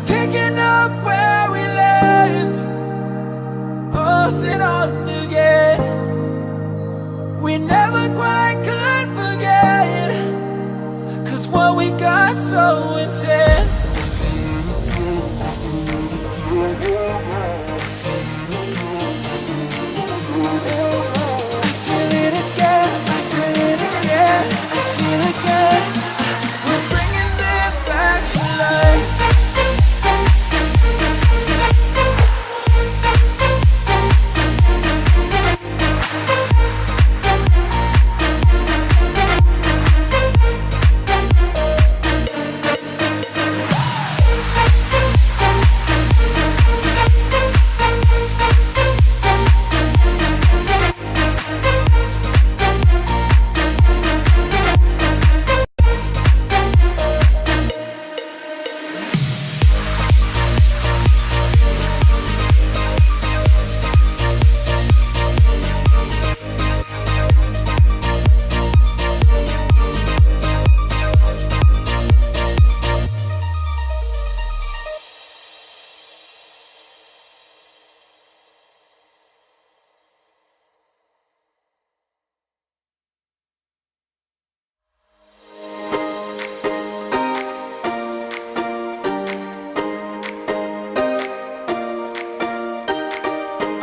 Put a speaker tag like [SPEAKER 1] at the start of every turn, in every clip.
[SPEAKER 1] picking up where we left, off and on again. We never quite could forget, 'cause what we got so intense. I feel it again, I feel it again, I feel it again. We're bringing this back to life.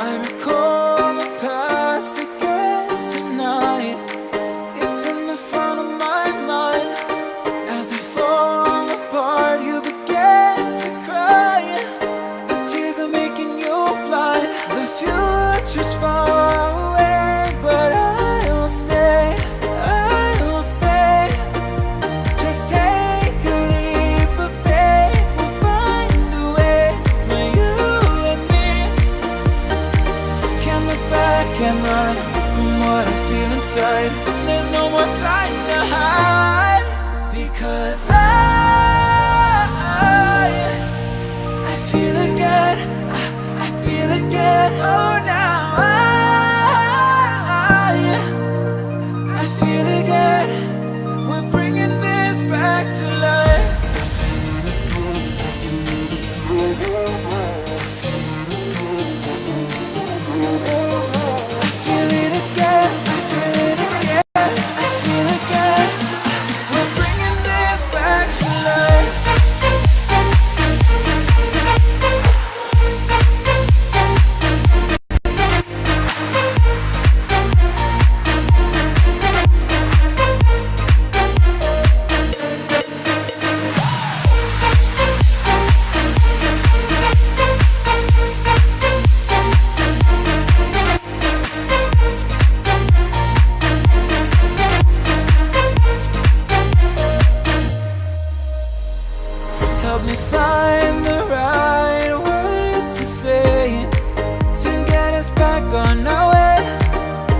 [SPEAKER 1] I recall the past again tonight. It's in the front of my mind. As I fall apart, you begin to cry. The tears are making you blind. The future's far away, but I'll stay, I'll stay. Just take a leap of faith, we'll find a way for you and me. Can't look back and run from what I feel inside. There's no more time to hide, because I feel again, I feel again. Oh, now I feel again. We're bringing this back to life. I feel it again, I feel it again, I feel again. We're bringing this back to life. Help me find the right words to say to get us back on our way.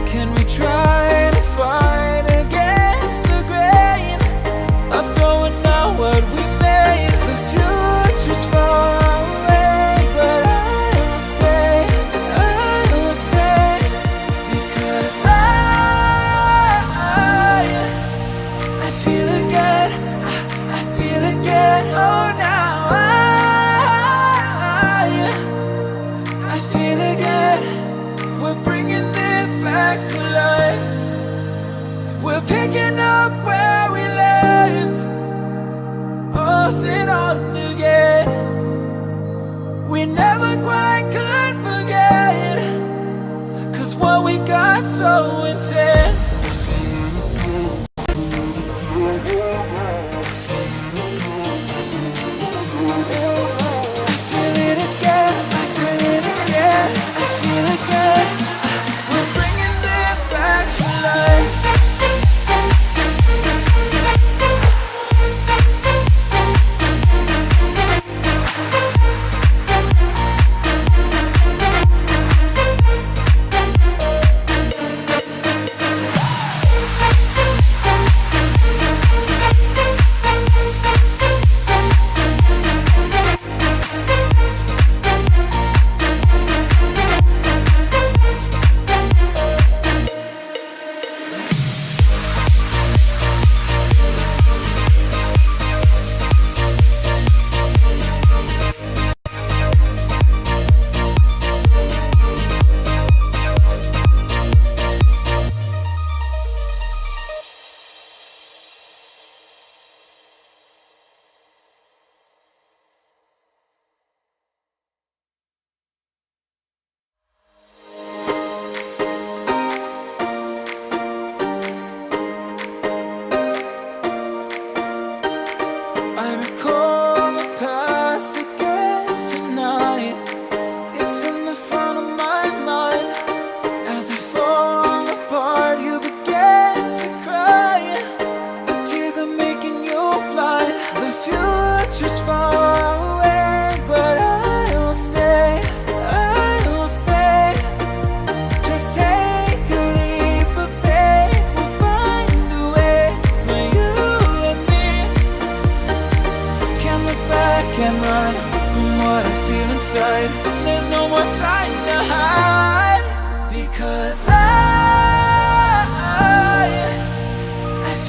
[SPEAKER 1] Can we try to fight against the grain of throwing out what we made? The future's far away, but I'll stay, I'll stay. Because I feel again, I feel again. Oh, now I feel again. We're bringing this back to life. We're picking up where we left, off and on again. We never quite could forget, 'cause what we got so intense. I feel it again, I feel it again, I feel again. We're bringing this back to life. inside. There's no more time to hide, because I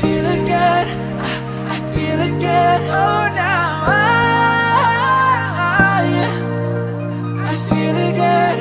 [SPEAKER 1] feel again, I feel again. Oh, now I feel again.